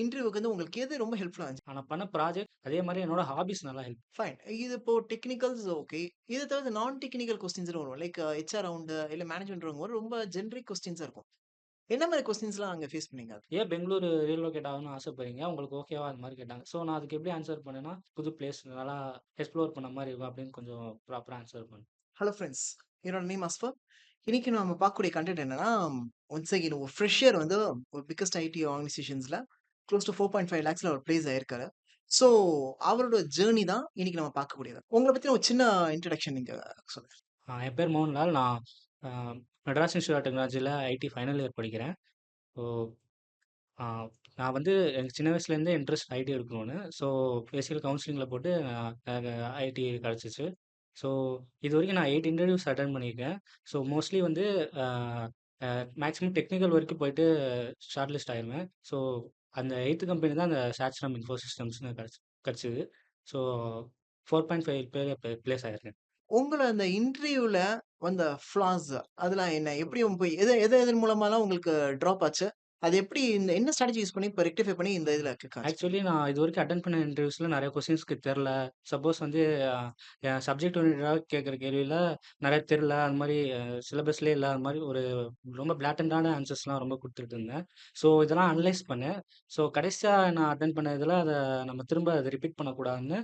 இன்டர்வியூக்கு வந்து உங்களுக்கு எது ரொம்ப ஹெல்ப்ஃபுல்லா இருந்துச்சு? நான் பண்ண ப்ராஜெக்ட் அதே மாரி என்னோட ஹாபீஸ் நல்லா ஹெல்ப். ஃபைன். இது இப்போ டெக்னிக்கல்ஸ் ஓகே. இத தவிர்த்து நான் டெக்னிக்கல் கொஸ்டின்ஸ்ன்னு வரும். லைக் ஹெச்ஆர் ரவுண்டு இல்ல மேனேஜ்மென்ட் ரவுண்ட் ரொம்ப ஜெனரிக் கொஸ்டின்ஸா இருக்கும். என்ன மாரி கொஸ்டின்ஸ்லாம் அங்க ஃபேஸ் பண்ணீங்க? ஏன் பெங்களூரு ரீலோகேட் ஆகணும்னு ஆசைப்படுறீங்க? உங்களுக்கு ஓகேவா? அந்த மாரி கேட்டாங்க. ஸோ நான் அதுக்கு எப்படி ஆன்சர் பண்ணேன்னா, புது பிளேஸ் நல்லா எக்ஸ்ப்ளோர் பண்ண மாரி இருக்கும் அப்படின்னு கொஞ்சம் ப்ராப்பரா ஆன்சர் பண்ணேன். Hello friends. என்னோட நேம் அஸ்ஃபர். இன்னைக்கு நாம பார்க்கக்கூடிய கன்டென்ட் என்னன்னா, ஒன்ஸ் அகைன் ஒரு ஃப்ரெஷர் வந்து ஒரு biggest ID ஆர்கனைசேஷன்ஸ்ல close to 4.5 லேக்ஸ்ல our place ஆயிருக்காரு. ஸோ அவரோட ஜர்னி தான் இன்னைக்கு நம்ம பார்க்கக்கூடியது. உங்கள பத்தின ஒரு சின்ன இன்ட்ரோடக்ஷன் நீங்க சொல்லுங்க. என் பேர் மோகன்லால். நான் அ மெட்ராஸ் இன்ஸ்டிடியூட் ஆஃப் டெக்னாலஜில ஐடி ஃபைனல் இயர் படிக்கிறேன். ஸோ ஆ நான் வந்து எனக்கு சின்ன வயசுலேருந்தே இன்ட்ரெஸ்ட் ஐடி எடுக்கணும்னு. ஸோ பேசிக்கல் கவுன்சிலிங்கில போட்டு எனக்கு ஐடி கிடச்சிச்சு. ஸோ இதுவரைக்கும் நான் 8 இன்டர்வியூஸ் அட்டெண்ட் பண்ணியிருக்கேன். ஸோ மோஸ்ட்லி வந்து அ அ மேக்ஸிமம் டெக்னிக்கல் வரைக்கும் போயிட்டு ஷார்ட் லிஸ்ட் ஆயிருவேன். ஸோ அந்த 8த் கம்பெனி தான் அந்த சாட்ஸ்ராம் இன்ஃபோ சிஸ்டம்ஸ்ன்னு கிடச்சது. ஸோ 4.5 பேர் பிளேஸ் ஆயிருக்கேன். உங்கள அந்த இன்டர்வியூல வந்த ஃப்ளாஸ் அதெல்லாம் என்ன? எப்படி போய் எதன் மூலமாலாம் உங்களுக்கு ட்ராப் ஆச்சு? அது எப்படி என்ன ஸ்ட்ராட்டஜி யூஸ் பண்ணி இப்ப ரெக்டிஃபை பண்ணி இந்த இதுல கிளிக் ஆச்சு? ஆக்சுவலி நான் இதுவரைக்கும் அட்டெண்ட் பண்ண இன்டர்வியூஸ்ல நெறைய கொஸ்டின்ஸ்க்கு தெர்ல. சப்போஸ் வந்து அ என் சப்ஜெக்ட் ஓரியன்டடா கேட்குற கேள்வியில நெறைய தெர்ல. அந்த மாரி சிலபஸ்லயே இல்லாத மாரி ஒரு ரொம்ப பிளாட்டன்ட்டான ஆன்சர்ஸ்லாம் ரொம்ப குடுத்துட்டு இருந்தேன். ஸோ இதெல்லாம் அனலைஸ் பண்ணேன். ஸோ கடைசியா நான் அட்டெண்ட் பண்ண இதுல நம்ம திரும்ப அத ரிப்பீட் பண்ணக்கூடாதுன்னு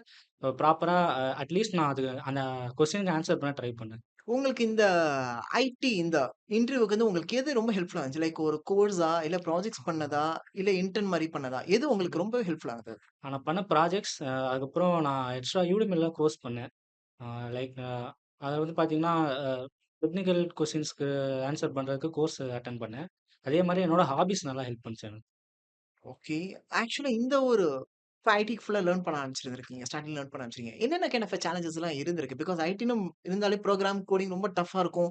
ப்ராப்பரா அட்லீஸ்ட் நான் அது அந்த கொஸ்டினுக்கு ஆன்சர் பண்ண ட்ரை பண்ணேன். உங்களுக்கு இந்த ஐடி இந்த இன்டர்வியூக்கு வந்து உங்களுக்கு எது ரொம்ப ஹெல்ப்ஃபுல்லா இருந்துச்சு? லைக் ஒரு கோர்ஸா? இல்ல ப்ராஜெக்ட்ஸ் பண்ணதா? இல்ல இன்டர்ன் மாரி பண்ணதா? எது உங்களுக்கு ரொம்ப ஹெல்ப்ஃபுல்லா இருந்தது? நான் பண்ண ப்ராஜெக்ட்ஸ் அதுக்கப்புறம் நான் எக்ஸ்ட்ரா யூடெமில கோர்ஸ் பண்ணேன். ஆ லைக் அதில வந்து பார்த்தீங்கன்னா, டெக்னிக்கல் கொஸ்டின்ஸ்க்கு ஆன்சர் பண்றதுக்கு கோர்ஸ் அட்டெண்ட் பண்ணேன். அதே மாரி என்னோட ஹாபீஸ் நல்லா ஹெல்ப் பண்ணுச்சு எனக்கு. ஓகே. ஆக்சுவலா இந்த ஒரு இப்ப ஐடிக்கு ஃபுல்லா லேர்ன் பண்ண ஆரம்பிச்சிருந்திருக்கீங்க. ஸ்டார்டிங்ல லேர்ன் பண்ண ஆரம்பிச்சிருக்கீங்க. என்னென்ன கைண்ட் ஆஃப் சேலஞ்சஸ்லாம் இருந்திருக்கு? பிகாஸ் ஐடின்னு இருந்தாலே ப்ரோகிராம், கோடிங் ரொம்ப டஃப்பா இருக்கும்.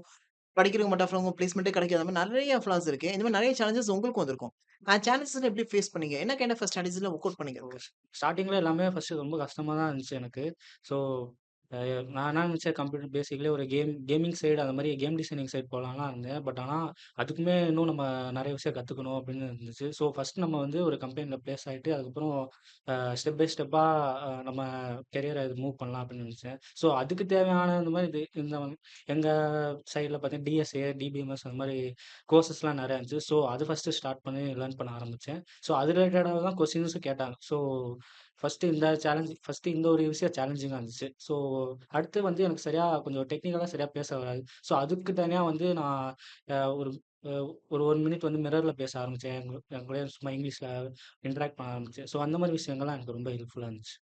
படிக்கிறவங்க டஃப்பா இருக்கும். பிளேஸ்மென்ட்டே கிடைக்காத மாரி நெறைய ஃப்ளாஸ் இருக்கு. இந்த மாரி நெறைய சேலஞ்சஸ் உங்களுக்கும் வந்திருக்கும். அந்த சேலஞ்சஸ்லாம் எப்படி ஃபேஸ் பண்ணீங்க? என்ன கைண்ட் ஆஃப் ஸ்ட்ராட்டஜிலாம் ஒர்க் அவுட் பண்ணீங்க ஸோ அதுக்கு? ஸ்டார்ட்டிங்ல எல்லாமே ஃபர்ஸ்ட்டு ரொம்ப கஷ்டமா தான் இருந்துச்சு எனக்கு. ஸோ அ நான் என்ன நினச்சேன் கம்ப்யூட்டர் பேசிக்கலி ஒரு கேமிங் சைடு அந்த மாரி கேம் டிசைனிங் சைடு போலான்லாம் இருந்தேன். பட் ஆனா அதுக்குமே இன்னும் நம்ம நெறைய விஷயம் கத்துக்கணும் அப்படின்னு இருந்துச்சு. ஸோ ஃபர்ஸ்ட் நம்ம வந்து ஒரு கம்பெனில பிளேஸ் ஆயிட்டு அதுக்கப்புறம் ஸ்டெப் பை ஸ்டெப்பா நம்ம கெரியர இது மூவ் பண்ணலாம் அப்படின்னு நினச்சேன். ஸோ அதுக்கு தேவையான இந்த மாரி எங்க சைட்ல பார்த்தீங்கன்னா டிஎஸ்ஏ, டிபிஎம்எஸ் அந்த மாரி கோர்சஸ்லாம் நெறையா இருந்துச்சு. ஸோ அது ஃபர்ஸ்ட்டு ஸ்டார்ட் பண்ணி லேர்ன் பண்ண ஆரம்பிச்சேன். ஸோ அது ரிலேட்டடா தான் கொஸ்டின்ஸும் கேட்டாங்க. ஸோ ஃபர்ஸ்ட்டு இந்த ஒரு விஷயம் சேலஞ்சிங்கா இருந்துச்சு. ஸோ அடுத்து வந்து எனக்கு சரியா கொஞ்சம் டெக்னிக்கலா சரியா பேச வராது. ஸோ அதுக்கு தனியா வந்து நான் அ ஒரு அ ஒரு 1 மினிட் வந்து மிரர்ல பேச ஆரம்பிச்சேன். என் கூடயே சும்மா இங்கிலீஷ்ல இன்டராக்ட் பண்ண ஆரம்பிச்சேன். ஸோ அந்த மாரி விஷயங்கள்லாம் எனக்கு ரொம்ப ஹெல்ப்ஃபுல்லா இருந்துச்சு.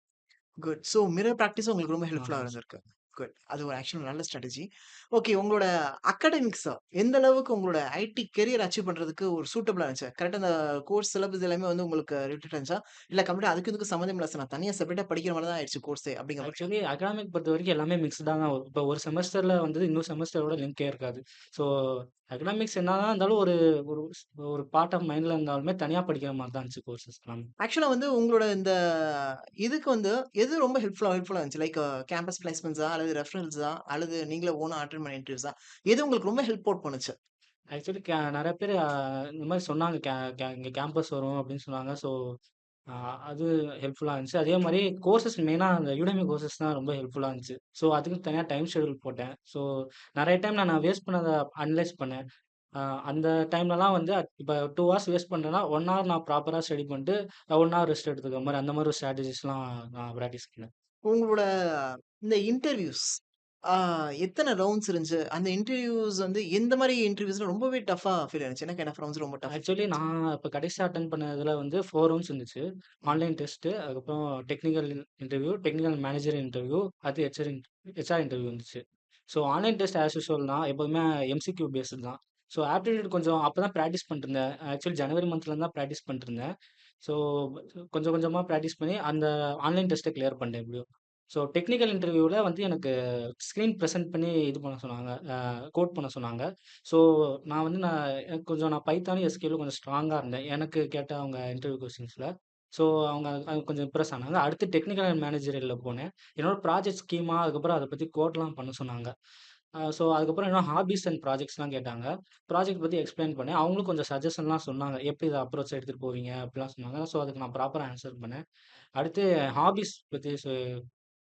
குட். ஸோ மிரர் பிராக்டிஸும் உங்களுக்கு ரொம்ப ஹெல்ப்ஃபுல்லா ஆமா. இருந்திருக்கு. குட். அது ஒரு ஆக்சுவலா நல்ல ஸ்ட்ராட்டஜி. ஓகே. உங்களோட அக்காடமிக்ஸா எந்த அளவுக்கு உங்களோட ஐடி கரியர் அச்சீவ் பண்றதுக்கு ஒரு சூட்டபிளா இருந்துச்சு? கரெக்ட்டா அந்த கோர்ஸ் சிலபஸ் எல்லாமே வந்து உங்களுக்கு ரிலேட்டடா இருந்துச்சா? இல்ல கம்ப்ளீட்டா அதுக்கும் இதுக்கும் சம்மந்தமே இல்ல சார். நான் தனியா செப்பரேட்டா படிக்கிற மாரி தான் ஆயிடுச்சு கோர்ஸே அப்படிங்கிற மாரியா? ஆக்சுவலி அகாடமிக் பொறுத்தவரைக்கும் எல்லாமே மிக்ஸ்டா தான் வரும். இப்போ ஒரு செமஸ்டர்ல வந்து இன்னொரு செமஸ்டரோட லிங்க்கே இருக்காது. ஸோ அகாடமிக்ஸ் என்னதான் இருந்தாலும் ஒரு ஒரு ஒரு பார்ட் ஆஃப் மைண்ட்ல இருந்தாலுமே தனியா படிக்கிற மாரி தான் இருந்துச்சு கோர்சஸ் எல்லாமே. ஆக்சுவலா வந்து உங்களோட இந்த இதுக்கு வந்து எது ரொம்ப ஹெல்ப்ஃபுல்லா இருந்துச்சு? லைக் கேம்பஸ் பிளேஸ்மெண்ட்ஸா? அல்லது ரெஃபரல்ஸா? அல்லது நீங்களே ஓனா அட்டெண்ட் பண்ண இன்டர்வியூஸா? எது உங்களுக்கு ரொம்ப ஹெல்ப் அவுட் பண்ணுச்சு? ஆக்சுவலி நெறைய பேரு இந்த மாரி சொன்னாங்க. கே கே இங்க கேம்பஸ் வரும் அப்படின்னு சொன்னாங்க. ஸோ அ அது ஹெல்ப்ஃபுல்லா இருந்துச்சு. அதே மாரி கோர்சஸ் மெயினா அந்த யுடெமி கோர்சஸ் தான் ரொம்ப ஹெல்ப்ஃபுல்லா இருந்துச்சு. ஸோ அதுக்கு தனியா டைம் ஷெட்யூல் போட்டேன். ஸோ நெறைய டைம் நான் வேஸ்ட் பண்ணத அனலைஸ் பண்ணேன். அ அந்த டைம்லலாம் வந்து இப்ப 2 ஹார்ஸ் வேஸ்ட் பண்றேன்னா, 1 ஹவர் நான் ப்ராப்பரா ஸ்டடி பண்ணிட்டு 1 ஹவர் ரெஸ்ட் எடுத்துக்கிற மாரி அந்த மாரி ஒரு ஸ்ட்ராட்டஜிஸ்லாம் நான் பிராக்டிஸ் பண்ணேன். உங்களோட இந்த இன்டர்வியூஸ் ஆ எத்தன ரவுண்ட்ஸ் இருந்துச்சு? அந்த இன்டர்வியூஸ் வந்து எந்த மாரி இன்டர்வியூஸ்ல ரொம்பவே டஃப்பா ஃபீல் ஆனுச்சு? என்ன கைண்ட் ஆஃப் ரவுண்ட்ஸ் ரொம்ப டஃப் ஆக்சுவலி இருந்துச்சு? நான் இப்ப கடைசியா அட்டெண்ட் பண்ணதுல வந்து 4 ரவுண்ட்ஸ் இருந்துச்சு. ம். ஆன்லைன் டெஸ்ட்டு, அதுக்கப்புறம் technical interview, technical manager interview, அடுத்து ஹெச்ஆர் இன்டர்வியூ இருந்துச்சு. So online test as usual தான். எப்போதுமே எம்சிக்யூ பேஸ்டு தான். ஸோ ஆப்டிட்யூட் கொஞ்சம் அப்பதான் பிராக்டிஸ் பண்ணிட்டுருந்தேன். ஆக்சுவலி ஜனவரி மந்த்லேருந்து தான் பிராக்டிஸ் பண்ணிட்டுருந்தேன். ஸோ கொஞ்சம் கொஞ்சமா பிராக்டிஸ் பண்ணி அந்த ஆன்லைன் டெஸ்ட்ட கிளியர் பண்ணிட்டேன் எப்படியோ. ஸோ டெக்னிக்கல் இன்டர்வியூல வந்து எனக்கு ஸ்க்ரீன் பிரசன்ட் பண்ணி இது பண்ண சொன்னாங்க. கோட் பண்ண சொன்னாங்க. ஸோ எனக்கு கொஞ்சம் நான் பைத்தானும், எஸ்கியூஎல்லும் கொஞ்சம் ஸ்ட்ராங்கா இருந்தேன். எனக்கு கேட்ட அவங்க இன்டர்வியூ கொஸ்டின்ஸ்ல. ஸோ அவங்க அது கொஞ்சம் இம்ப்ரெஸ் ஆனாங்க. அடுத்து டெக்னிக்கல் அண்ட் மேனேஜரியல்ல போனேன். என்னோட ப்ராஜெக்ட் ஸ்கீமா அதுக்கப்புறம் அத பத்தி கோட்லாம் பண்ண சொன்னாங்க. ஸோ அதுக்கப்புறம் என்ன ஹாபீஸ் அண்ட் ப்ராஜெக்ட்ஸ்லாம் கேட்டாங்க. ப்ராஜெக்ட் பத்தி எக்ஸ்ப்ளைன் பண்ணேன். அவங்களும் கொஞ்சம் சஜஷன்லாம் சொன்னாங்க. எப்படி இத அப்ரோச் எடுத்துட்டு போவீங்க? அப்படிலாம் சொன்னாங்க. ஸோ அதுக்கு நான் ப்ராப்பரா ஆன்சர் பண்ணேன். அடுத்து ஹாபீஸ் பத்தி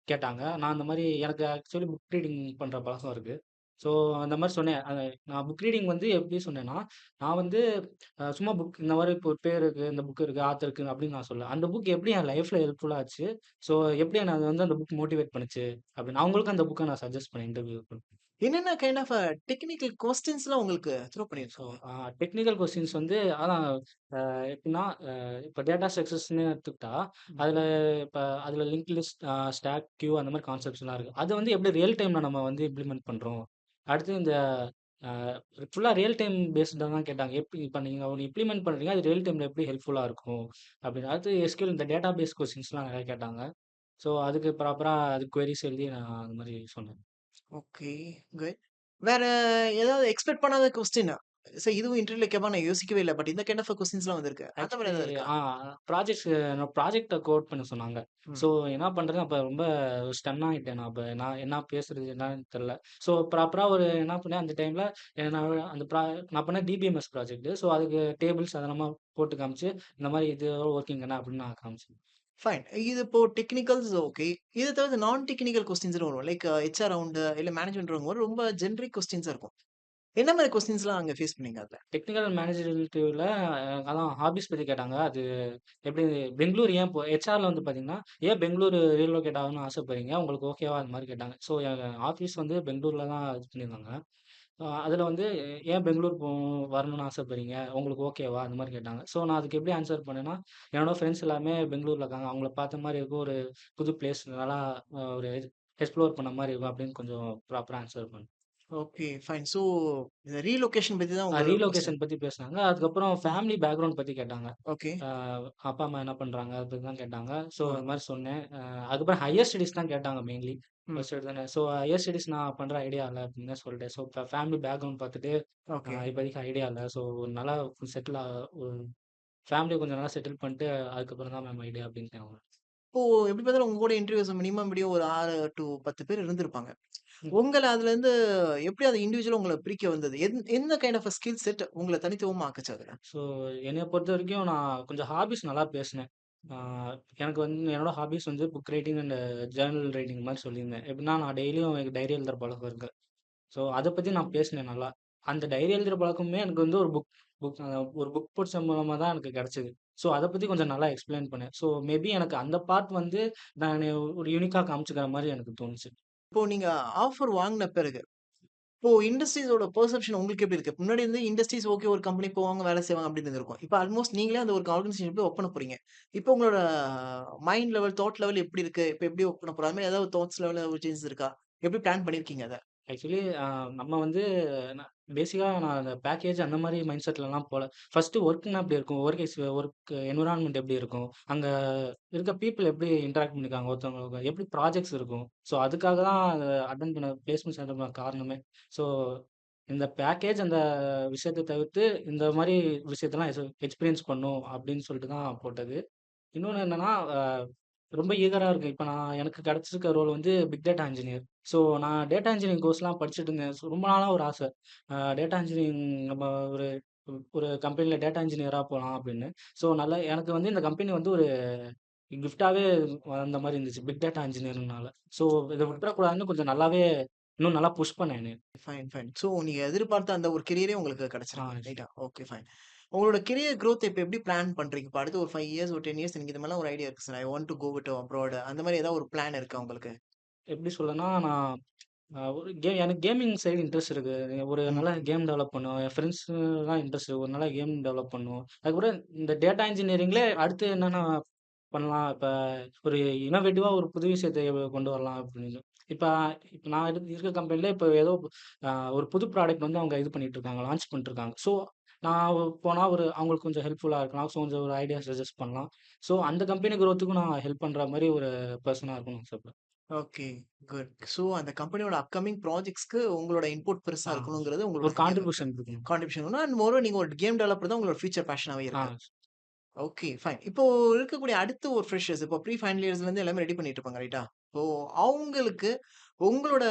கேட்டாங்க. நான் அந்த மாரி எனக்கு ஆக்சுவலி புக் ரீடிங் பண்ற பழக்கம் இருக்கு. ஸோ அந்த மாரி சொன்னேன். நான் புக் ரீடிங் வந்து எப்படி சொன்னேன்னா, நான் வந்து சும்மா புக் இந்த மாரி இப்போ ஒரு பேர் இருக்கு, இந்த புக் இருக்கு, ஆத்தர் இருக்கு அப்படின்னு நான் சொல்லல. அந்த புக் எப்படி என் லைஃப்ல ஹெல்ப்ஃபுல்லா ஆச்சு. ஸோ எப்படி என்ன அது வந்து அந்த புக் மோட்டிவேட் பண்ணுச்சு அப்படின்னு. அவங்களுக்கும் அந்த புக்க நான் சஜெஸ்ட் பண்ணேன் இன்டர்வியூ. என்னென்ன கைண்ட் ஆஃப் டெக்னிக்கல் கொஸ்டின்ஸ்லாம் உங்களுக்கு த்ரோ ஸோ பண்ணியிருக்காங்க? டெக்னிக்கல் கொஸ்டின்ஸ் வந்து அதான் எப்படின்னா, இப்ப டேட்டா ஸ்ட்ரக்சர்ஸ்ன்னு எடுத்துக்கிட்டா, அதுல இப்ப அதுல லிங்க் லிஸ்ட், ஸ்டாக், கியூ அந்த மாரி கான்செப்ட்ஸ்லாம் இருக்கு. அது வந்து எப்படி ரியல் டைம்ல நம்ம வந்து இம்ப்ளிமெண்ட் பண்றோம். அடுத்து இந்த அ ஃபுல்லா ரியல் டைம் பேஸ்டா தான் கேட்டாங்க. எப்படி இப்ப நீங்க ஒண்ணு இம்ப்ளிமெண்ட் பண்றீங்க, அது ரியல் டைம்ல எப்படி ஹெல்ப்ஃபுல்லா இருக்கும் அப்படின்னு. அடுத்து எஸ்கியூஎல் இந்த டேட்டா பேஸ் கொஸ்டின்ஸ்லாம் நெறைய கேட்டாங்க. ஸோ அதுக்கு ப்ராப்பரா அதுக்கு குயரீஸ் எழுதி நான் அந்த மாரி சொன்னேன். Okay, good. வேற ஏதாவது எக்ஸ்பெக்ட் பண்ணாத கொஸ்டின்? இதுவும் இன்டர்வியூல கேட்பாங்க நான் யோசிக்கவே இல்ல. பட் இந்த கைண்ட் ஆஃப் கொஸ்டின்ஸ்லாம் வந்திருக்கு. அந்த மாரி ஆக்சுவலி ஏதாவது இருக்கா? ஆ ப்ராஜெக்ட்ட கோட் பண்ண சொன்னாங்க. ம். ஸோ என்ன பண்றது, அப்ப ரொம்ப ஸ்டன் ஆயிட்டேன் நான். அப்ப நான் என்ன பேசுறது என்னன்னு தெரியல. ஸோ ப்ராப்பரா ஒரு என்ன பண்ணேன் அந்த டைம்ல, நான் அந்த நான் பண்ண டிபிஎம்எஸ் ப்ராஜெக்ட். ஸோ அதுக்கு டேபிள்ஸ் அதெல்லாமா போட்டு காமிச்சு, இந்த மாரி இது ஒர்க்கிங் என்ன அப்படின்னு நான் காமிச்சேன். ஃபைன். இது இப்போ டெக்னிக்கல்ஸ் ஓகே. இத தவிர்த்து நான் டெக்னிக்கல் கொஸ்டின்ஸ்ன்னு வரும். லைக் ஹெச்ஆர் ரவுண்டு இல்ல மேனேஜ்மென்ட் ரவுண்ட் ரொம்ப ஜெனரிக் கொஸ்டின்ஸா இருக்கும். என்ன மாரி கொஸ்டின்ஸ்லாம் அங்க ஃபேஸ் பண்ணீங்க அதுல? டெக்னிக்கல் மேனேஜரியல் இன்டர்வியூல அதான் ஹாபீஸ் பத்தி கேட்டாங்க. அது எப்படி பெங்களூர் ஏன் ஹெச்ஆர்ல வந்து பார்த்தீங்கன்னா, ஏன் பெங்களூர் ரீலோகேட் ஆகணும்னு ஆசைப்படுறீங்க? உங்களுக்கு ஓகேவா? அந்த மாரி கேட்டாங்க. ஸோ என் ஆஃபீஸ் வந்து பெங்களூர்ல தான் இது பண்ணியிருந்தாங்க. அதில வந்து ஏன் பெங்களூர் வரணும்னு ஆசைப்படுறீங்க? உங்களுக்கு ஓகேவா? அந்த மாரி கேட்டாங்க. ஸோ நான் அதுக்கு எப்படி ஆன்சர் பண்ணேன்னா, என்னோட ஃப்ரெண்ட்ஸ் எல்லாமே பெங்களூர்ல இருக்காங்க. அவங்கள பார்த்த மாரி இருக்கும். ஒரு புது பிளேஸ் நல்லா ஒரு எக்ஸ்ப்ளோர் பண்ண மாரி இருக்கும் அப்படின்னு கொஞ்சம் ப்ராப்பரா ஆன்சர் பண்ணேன். Okay, fine. இந்த ரீலொகேஷன் பத்தி தான் உங்களோட கொஸ்டின். ரீலொகேஷன் பத்தி பேசுனாங்க. அதுக்கப்புறம் ம். ஃபேமிலி பேக்கிரவுண்ட் பத்தி கேட்டாங்க. ஓகே. அ அப்பா, அம்மா என்ன பண்றாங்க? அத பத்தி தான் கேட்டாங்க. ஸோ ஆ. அது மாரி சொன்னேன். அதுக்கப்புறம் ஹையர் ஸ்டடீஸ் தான் கேட்டாங்க மெயின்லி. ம். ஃபர்ஸ்ட் எடுத்தோனே. ஸோ ஹையர் ஸ்டடீஸ் நான் பண்ற ஐடியா இல்ல அப்படின்னு தான் சொல்லிட்டேன். ஸோ இப்ப ஃபேமிலி பேக்கிரவுண்ட் பார்த்துட்டு, ஓகே. இப்போதைக்கு ஐடியா இல்ல. ஸோ ஒரு நல்லா செட்டில் ஒரு ஃபேமிலிய கொஞ்சம் நல்லா செட்டில் பண்ணிட்டு, அதுக்கப்புறம் தான் மேம் ஐடியா அப்படின்ட்டேன் அவங்க. இப்போ எப்படி பார்த்தாலும் உங்க கூட இன்டர்வியூஸ் மினிமம் எப்படியும் ஒரு 6 டூ 10 பேர் இருந்திருப்பாங்க. ம். உங்கள அதுலருந்து எப்படி அந்த இண்டிவிஜுவலா உங்கள பிரிக்க வந்தது? எந்த கைண்ட் ஆஃப் ஸ்கில் செட் உங்கள தனித்துவமா ஆக்குச்சு அதுல? ஸோ என்னைய பொறுத்தவரைக்கும் நான் கொஞ்சம் ஹாபீஸ் நல்லா பேசினேன். ஆ எனக்கு வந்து என்னோட ஹாபீஸ் வந்து book writing and journal writing மாரி சொல்லியிருந்தேன். எப்படின்னா நான் டெய்லியும் எனக்கு டைரி எழுதுற பழக்கம் இருக்கு. ஸோ அத பத்தி நான் பேசினேன் நல்லா. அந்த டைரி எழுதுற பழக்கமுமே எனக்கு வந்து ஒரு புக் ஒரு புக் படிச்ச மூலமா தான் எனக்கு கிடைச்சது. ஸோ அத பத்தி கொஞ்சம் நல்லா எக்ஸ்ப்ளைன் பண்ணேன். ஸோ மேபி எனக்கு அந்த பார்ட் வந்து நானு ஒரு யூனிக்கா காமிச்சுக்கிற மாரி எனக்கு தோணுச்சு. இப்போ நீங்க ஆஃபர் வாங்குன பிறகு, இப்போ இண்டஸ்ட்ரீஸோட பெர்செப்ஷன் உங்களுக்கு எப்படி இருக்கு? முன்னாடி வந்து இண்டஸ்ட்ரீஸ் ஓகே ஒரு கம்பெனி போவாங்க, வேலை செய்வாங்க அப்படின்னு இருந்திருக்கும். இப்ப ஆல்மோஸ்ட் நீங்களே அந்த ஒரு ஆர்கனைசேஷன் போய் ஒர்க் பண்ண போறீங்க. இப்போ உங்களோட மைண்ட் லெவல், தாட் லெவல் எப்படி இருக்கு? இப்ப எப்படி ஒர்க் பண்ண போறோம்? அது மாரி ஏதாவது தாட்ஸ் லெவல்ல ஒரு சேஞ்சஸ் இருக்கா? எப்படி பிளான் பண்ணியிருக்கீங்க அத? ஆக்சுவலி நம்ம வந்து பேசிக்கா நான் அந்த பேக்கேஜ் அந்த மாரி மைண்ட் செட்லலாம் போல. ஃபர்ஸ்ட்டு ஒர்க்னா எப்படி இருக்கும்? ஒர்க் என்வைரன்மென்ட் எப்படி இருக்கும்? அங்க இருக்க பீப்பிள் எப்படி இன்டராக்ட் பண்ணிருக்காங்க ஒருத்தவங்களுக்கு? எப்படி ப்ராஜெக்ட்ஸ் இருக்கும்? ஸோ அதுக்காக தான் அத அட்டெண்ட் பண்ண பிளேஸ்மெண்ட்ஸ் அட்டெண்ட் பண்ண காரணமே. ஸோ இந்த பேக்கேஜ் அந்த விஷயத்த தவிர்த்து இந்த மாரி விஷயத்தலாம் எக்ஸ்பீரியன்ஸ் பண்ணணும் அப்படின்னு சொல்லிட்டு தான் போட்டது. இன்னொன்னு என்னன்னா, ரொம்ப ஈகரா இருக்கேன். இப்ப எனக்கு கிடைச்சிருக்க ரோல் வந்து பிக் டேட்டா இன்ஜினியர். ஸோ நான் டேட்டா இன்ஜினியரிங் கோர்ஸ்லாம் படிச்சுட்டு இருந்தேன். ஸோ ரொம்ப நாளா ஒரு ஆசை. டேட்டா இன்ஜினியரிங் நம்ம ஒரு ஒரு கம்பெனில டேட்டா இன்ஜினியரா போலாம் அப்படின்னு. ஸோ நல்லா எனக்கு வந்து இந்த கம்பெனி வந்து ஒரு கிஃப்ட்டாவே வந்த மாரி இருந்துச்சு. Big data இன்ஜினியர்னால. ஸோ இத விட்டுறக்கூடாதுன்னு கொஞ்சம் நல்லாவே இன்னும் நல்லா புஷ் பண்ணேன் என்னைய. Fine, fine. நீங்க எதிர்பார்த்த அந்த ஒரு கெரியரே உங்களுக்கு ஆ கிடைச்சிருக்கு. ரைட்டா? Okay, fine. உங்களோட கெரியர் குரோத் இப்ப எப்படி பிளான் பண்றீங்க? இப்ப அடுத்து ஒரு 5 இயர்ஸ், ஒரு 10 இயர்ஸ் எனக்கு இந்த மாரிலாம் ஒரு ஐடியா இருக்கு sir. I want to go with abroad அந்த மாரி ஏதாவது ஒரு பிளான் இருக்கா உங்களுக்கு? எப்படி சொல்லனா, நான் ஒரு எனக்கு கேமிங் சைடு இன்ட்ரெஸ்ட் இருக்கு. ஒரு ம். நல்ல கேம் டெவலப் பண்ணும். என் ஃப்ரெண்ட்ஸ்லாம் இன்ட்ரெஸ்ட் இருக்கு. ஒரு நல்ல கேம் டெவலப் பண்ணணும். அதுக்கப்புறம் இந்த டேட்டா இன்ஜினியரிங்ல அடுத்து என்னென்ன பண்ணலாம்? இப்ப ஒரு இன்னோவேட்டிவா ஒரு புது விஷயத்த கொண்டு வரலாம் அப்படின்னு. இப்ப இப்ப நான் இருக்க கம்பெனில இப்ப ஏதோ ஒரு புது ப்ராடக்ட் வந்து அவங்க இது பண்ணிட்டு இருக்காங்க. லான்ச் பண்ணிட்டு இருக்காங்க. ஸோ நான் போனா அவங்களுக்கு கொஞ்சம் ஹெல்ப்ஃபுல்லா இருக்கலாம். ஸோ கொஞ்சம் ஒரு ஐடியா சஜெஸ்ட் பண்ணலாம். ஸோ அந்த கம்பெனி குரோத்துக்கும் நான் ஹெல்ப் பண்ற மாரி ஒரு பெர்சனா இருக்கணும்னு ஆசைப்படுறேன். Okay, good. அந்த கம்பெனியோட அப்கமிங் ப்ராஜெக்ட்ஸ்க்கு உங்களோட இன்புட் பெருசா ஆ இருக்கணுங்கிறது உங்களோட ஒரு ஐடியாவா இருக்கு. கான்ட்ரிபியூஷன் இருக்கணும். கான்ட்ரிபியூஷன் அண்ட் நீங்க ஒரு கேம் டெவலப்பர் தான் உங்களோட ஃபியூச்சர் பேஷனாவே ஆ இருக்கு. Okay, fine. இப்போ இருக்கக்கூடிய அடுத்து ஒரு ஃப்ரெஷர்ஸ் இப்போ ப்ரீ ஃபைனல் இயர்ஸ்ல இருந்து எல்லாமே ரெடி பண்ணிட்டு இருப்பாங்க ரைட்டா? ஸோ அவங்களுக்கு உங்களோட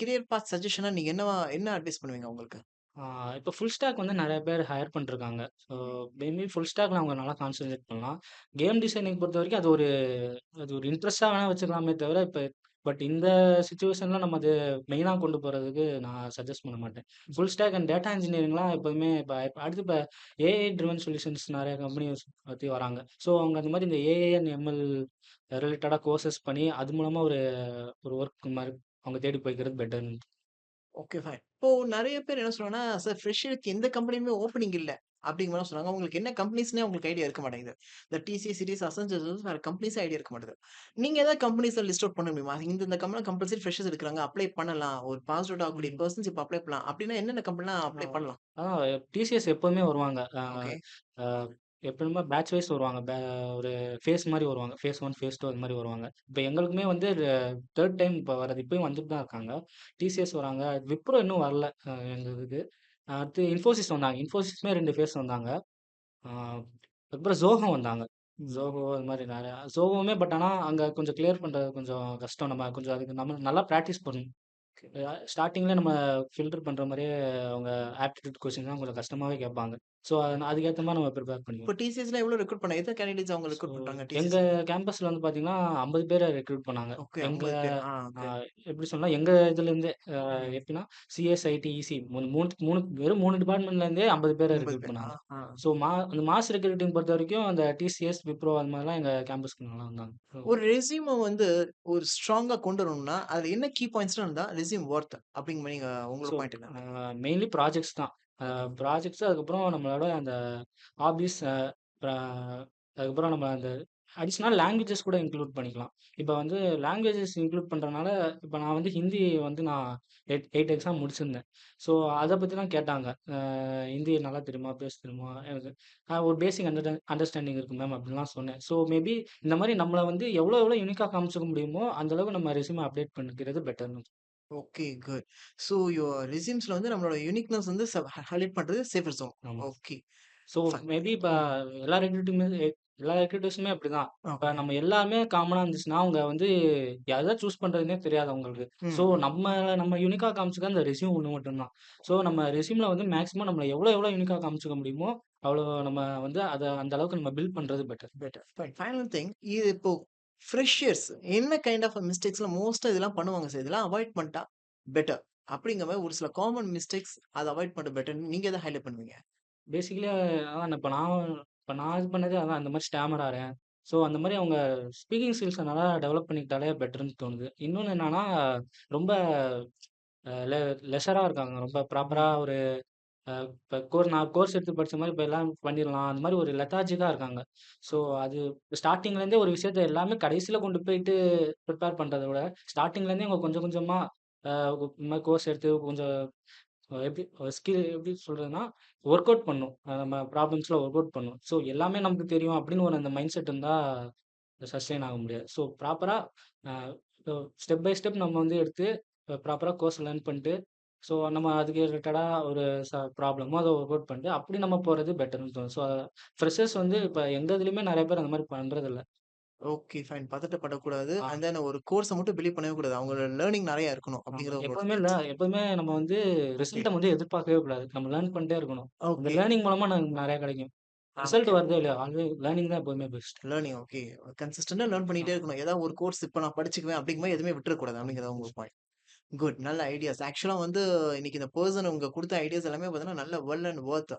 கரியர் பாத் சஜஷனா நீங்க என்ன அட்வைஸ் பண்ணுவீங்க அவங்களுக்கு? ஆ இப்போ ஃபுல் ஸ்டாக் வந்து நெறைய பேர் ஹையர் பண்ணிருக்காங்க. ஸோ மேபி ஃபுல் ஸ்டாக்ல அவங்க நல்லா கான்சன்ட்ரேட் பண்ணலாம். கேம் டிசைனிங் பொறுத்தவரைக்கும் அது ஒரு இன்ட்ரெஸ்ட்டா வேணா வச்சுக்கலாமே தவிர, பட் இந்த சிச்சுவேஷன்ல நம்ம அது மெயினா கொண்டு போறதுக்கு நான் சஜெஸ்ட் பண்ண மாட்டேன். ஃபுல் ஸ்டாக் அண்ட் டேட்டா இன்ஜினியரிங்லாம் எப்போதுமே இப்ப அடுத்து ஏஐ ட்ரிவன் சொல்யூஷன்ஸ் நெறைய கம்பெனிஸ் பத்தி வராங்க. ஸோ அவங்க அந்த மாரி இந்த ஏஐ அண்ட் எம்எல் ரிலேட்டடா கோர்சஸ் பண்ணி, அது மூலமா ஒரு ஒரு ஒர்க் மாரி அவங்க தேடி போய்க்கிறது பெட்டர்ன்னு. Okay fine. இப்போ நெறைய பேர் என்ன சொல்றாங்கன்னா, சார் ஃப்ரெஷருக்கு எந்த கம்பெனியுமே ஓப்பனிங் இல்ல. அப்படிங்கிற மாரி சொன்னாங்க. உங்களுக்கு என்ன கம்பெனிஸ்ன்னே உங்களுக்கு ஐடியா இருக்க மாட்டேங்குது. இந்த டிசிஎஸ், சிட்டிஸ், அசென்ச்சர்ஸ் வேற கம்பெனிஸே ஐடியா இருக்க மாட்டேங்குது. நீங்க ஏதாவது கம்பெனிஸ லிஸ்ட் அவுட் பண்ண முடியுமா? இந்த கம்பெனில கம்பல்சரி ஃப்ரெஷர்ஸ் எடுக்குறாங்க. அப்ளை பண்ணலாம். ஒரு பாசிட்டிவ் ஆகக்கூடிய ம். பெர்சன்ஸ் இப்ப அப்ளை பண்ணலாம். அப்படின்னா என்னென்ன கம்பெனிலாம் ஆ. அப்ளை பண்ணலாம்? டிசிஎஸ் எப்பவுமே வருவாங்க. ஓகே. அ எப்பவுமே பேட்ச் வைஸ் வருவாங்க. ஒரு ஃபேஸ் மாரி வருவாங்க. ஃபேஸ் 1, ஃபேஸ் 2 அது மாரி வருவாங்க. இப்ப எங்களுக்குமே வந்து 3 டைம் இப்ப வரது. இப்பயும் வந்துட்டு தான் இருக்காங்க. டிசிஎஸ் வராங்க. விப்ரோ இன்னும் வரல எங்க இதுக்கு. அடுத்து இன்ஃபோசிஸ் வந்தாங்க. இன்ஃபோசிஸ்மே 2 ஃபேஸ் வந்தாங்க. ஆ அதுக்கப்புறம் ஜோஹோ வந்தாங்க. ம். ஜோஹோ அது மாரி நெறையா ஜோஹோவுமே பட் ஆனா அங்க கொஞ்சம் கிளியர் பண்றது கொஞ்சம் கஷ்டம். நம்ம கொஞ்சம் அதுக்கு நம்ம நல்லா பிராக்டிஸ் பண்ணணும். ஓகே. ஸ்டார்ட்டிங்ல நம்ம ஃபில்டர் பண்ற மாரியே அவங்க ஆப்டிட்யூட் கொஸ்டின்லாம் கொஞ்சம் கஷ்டமாவே கேட்பாங்க. ஸோ அதுக்கேத்த மாரி நம்ம ப்ரிப்பேர் இப்போ பண்ணிக்கணும். டிசிஎஸ்ல எவ்வளோ ரெக்ரூட் பண்ணாங்க? எத்தன கேண்டிடேட்ஸ் அவங்க ஸோ ரெக்ரூட் பண்றாங்க எங்க டிசிஎஸ்ல? கேம்பஸ்ல வந்து பார்த்தீங்கன்னா, 50 பேர ரெக்ரூட் பண்ணாங்க. ஓகே எங்க 50 பேர். அ ஓகே. எப்படி சொல்லலாம், எங்க இதுலேருந்தே ம். எப்படின்னா சிஎஸ், ஐடி, இசி 3 வெறும் 3 டிபார்ட்மெண்ட்லேருந்தே 50 பேர 50 ரெக்ரூட் பேர். பண்ணாங்க. ஆ. ஸோ அந்த மாஸ் ரெக்ரூட்டிங் பொறுத்தவரைக்கும் அந்த டிசிஎஸ், விப்ரோ அது மாரிலாம் எங்க கேம்பஸ்க்கு நல்லா வந்தாங்க. ஸோ ஒரு ரெஸ்யூம வந்து ஒரு ஸ்ட்ராங்கா கொண்டு வரணும்னா, அதுல என்ன கீ பாயிண்ட்ஸ்லாம் இருந்தா ரெஸ்யூம் வொர்த் அப்படிங்கிற மாரி நீங்க உங்களோட ஸோ பாயிண்ட் என்ன? மெயின்லி ப்ராஜெக்ட்ஸ் தான். ஓகே. ப்ராஜெக்ட்ஸ் அதுக்கப்புறம் நம்மளோட அந்த ஹாபீஸ் அ அதுக்கப்புறம் நம்ம அந்த அடிஷனல் லாங்குவேஜஸ் கூட இன்க்ளூட் பண்ணிக்கலாம். இப்ப வந்து லாங்குவேஜஸ் இன்க்ளூட் பண்றனால, இப்ப நான் வந்து ஹிந்தி வந்து நான் 8 எக்ஸாம் முடிச்சிருந்தேன். ஸோ அத பத்திலாம் கேட்டாங்க. ஹிந்தி நல்லா தெரியுமா? பேச தெரியுமா? எனக்கு ஒரு பேசிக் அண்டர்ஸ்டாண்டிங் இருக்கு மேம் அப்டின்லாம் சொன்னேன். ஸோ மேபி இந்த மாரி நம்மள வந்து எவ்வளோ யூனிக்கா காமிச்சுக்க முடியுமோ, அந்த அளவுக்கு நம்ம ரெஸ்யூம அப்டேட் பண்ணிக்கிறது பெட்டர்ன்னு. Okay, good. ஸோ யுவர் ரெஸ்யூம்ஸ்ல வந்து நம்மளோட யூனிக்னெஸ் வந்து ஹைலைட் பண்றது சேஃபர் ஜோன். ஆமா. ஓகே. So fine. மேபி இப்ப ம். எல்லா எல்லா ரெக்ரூட்டர்ஸுமே அப்படிதான். இப்ப ஓகே. நம்ம எல்லாமே காமனா இருந்துச்சுன்னா, அவங்க வந்து எத சூஸ் பண்றதுன்னே தெரியாது அவங்களுக்கு. ஸோ ம். நம்ம யூனிக்கா காமிச்சுக்க அந்த ரெஸ்யூம் ஒண்ணு மட்டும் தான். ஸோ நம்ம ரெஸ்யூம்ல வந்து மேக்ஸிமம் நம்மள எவ்வளோ யூனிக்கா காமிச்சுக்க முடியுமோ, அவ்வளோ நம்ம வந்து அந்த அளவுக்கு நம்ம பில்ட் பண்றது better. Better. Fine. Final thing இது இப்போ ஃப்ரெஷர்ஸ் என்ன கைண்ட் ஆஃப் மிஸ்டேக்ஸ்லாம் மோஸ்ட்டா இதெல்லாம் பண்ணுவாங்க சார். இதெல்லாம் அவாய்ட் பண்ணிட்டா பெட்டர். அப்படிங்கிற மாரி ஒரு சில காமன் மிஸ்டேக்ஸ் அத அவாய்ட் பண்றது பெட்டர்ன்னு நீங்க எத ஹைலைட் பண்ணுவீங்க? பேசிக்கலி அதான் இப்ப நான் இது பண்ணது அதான் அந்த மாரி ஸ்டாமர் ஆறேன். ஸோ அந்த மாரி அவங்க ஸ்பீக்கிங் ஸ்கில்ஸ நல்லா டெவலப் பண்ணிக்கிட்டாலே பெட்டர்ன்னு தோணுது. இன்னொன்னு என்னன்னா, ரொம்ப அ லெ லெஷரா இருக்காங்க. ரொம்ப ப்ராப்பரா ம். ஒரு இப்ப நான் கோர்ஸ் எடுத்து படிச்ச மாரி இப்ப எல்லாம் பண்ணிரலாம். அந்த மாரி ஒரு லெதார்ஜிக்கா இருக்காங்க. ஸோ அது ஸ்டார்ட்டிங்லேருந்தே ஒரு விஷயத்த எல்லாமே கடைசில கொண்டு போயிட்டு ப்ரிப்பேர் பண்றத விட, ஸ்டார்ட்டிங்லேருந்தே அவங்க கொஞ்சம் கொஞ்சமா இந்த மாரி கோர்ஸ் எடுத்து கொஞ்சம் எப்படி ஸ்கில் எப்படி சொல்றதுன்னா, ஒர்க் அவுட் பண்ணணும். நம்ம ப்ராப்ளம்ஸ்ல ஒர்க் அவுட் பண்ணணும். ஸோ எல்லாமே நமக்கு தெரியும் அப்படின்னு ஒரு அந்த மைண்ட் செட் இருந்தா சஸ்டெயின் ஆக முடியாது. ஸோ ப்ராப்பரா அ ஸ்டெப் பை ஸ்டெப் நம்ம வந்து எடுத்து ப்ராப்பரா கோர்ஸ் லேர்ன் பண்ணிட்டு, ஸோ நம்ம அதுக்கு ரிலேட்டடா ஒரு ப்ராப்ளமோ அத ஒர்க் அவுட் பண்ணிட்டு, அப்படி நம்ம போறது பெட்டர்ன்னு தோணும். ஸோ ஃப்ரெஷர்ஸ் வந்து இப்ப எங்க இதுலயுமே நெறைய பேர் அந்த மாரி பண்றதில்ல. Okay, fine. பதட்டப்படக்கூடாது. ஆ. அண்ட் தென் ஒரு கோர்ஸ மட்டும் பிலீவ் பண்ணவே கூடாது. அவங்களோட லேர்னிங் நெறைய இருக்கணும். ஆமா. அப்படிங்கிறது உங்களோட எப்பவுமே ஸ்டான்ஸ். எப்பவுமே நம்ம வந்து ஓகே. ரிசல்ட்ட வந்து எதிர்பார்க்கவே கூடாது. நம்ம லேர்ன் பண்ணிட்டே இருக்கணும். அந்த ஓகே. லேர்னிங் மூலமா நமக்கு நெறைய கிடைக்கும். Result okay. வருதோ இல்லையோ, லேர்னிங் தான் எப்பவுமே பெஸ்ட். Learning okay. கன்சிஸ்டன்ட்டா லேர்ன் பண்ணிட்டே ஆமா. இருக்கணும். ஏதாவது ஒரு கோர்ஸ் இப்ப நான் படிச்சுக்குவேன் அப்படிங்கிற மாரி எதுவுமே விட்டுறக்கூடாது. ஆமா. அப்படிங்கிறது உங்க பாயிண்ட். குட். நல்ல ஐடியாஸ். ஆக்சுவலா வந்து இன்னைக்கு இந்த பெர்சன் உங்க குடுத்த ஐடியாஸ் எல்லாமே பார்த்தீங்கன்னா, நல்ல வெல் அண்ட் வொர்த்.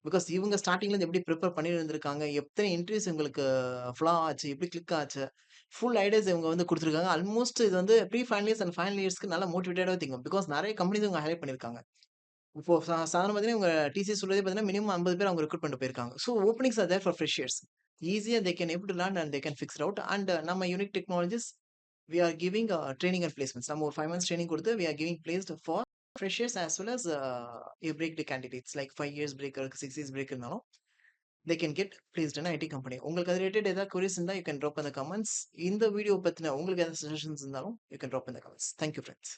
பிகாஸ் இவங்க ஸ்டார்ட்டிங்ல இருந்து எப்படி பிரிப்பேர் பண்ணி இருந்திருக்காங்க. எத்தனை இன்டர்வியூஸ் உங்களுக்கு ஃப்ளா ஆச்சு. எப்படி கிளிக் ஆச்சு. ஃபுல் ஐடியாஸ் இவங்க வந்து குடுத்துருக்காங்க. ஆல்மோஸ்ட் இது வந்து pre final years and final இயர்ஸ்க்கு நல்ல மோட்டிவேட்டடா திங்கும். பிகாஸ் நெறைய கம்பெனிஸ் இவங்க ஹைலைட் பண்ணியிருக்காங்க. இப்போ சாதாரண பார்த்தீங்கன்னா, இவங்க டிசிஎஸ் சொல்றதே பார்த்தீங்கன்னா, மினிமம் 50 பேர் அவங்க ரெக்ரூட் பண்ணிட்டு போயிருக்காங்க. So openings are there for freshers. ஈஸியா they can able to learn and they can fix it out. And நம்ம unique technologies we are giving training and placements. நம்ம ஒரு 5 மந்த்ஸ் ட்ரெய்னிங் குடுத்து we are giving placed for freshers as well as breaked candidates like 5 years break இருக்கு, 6 years break இருந்தாலும் they can get placed in IT company. உங்களுக்கு அது related ஏதாவது queries இருந்தா you can drop in the comments. இந்த video பத்தின உங்களுக்கு ஏதாவது சஜஷன்ஸ் இருந்தாலும் you can drop in the comments. Thank you friends.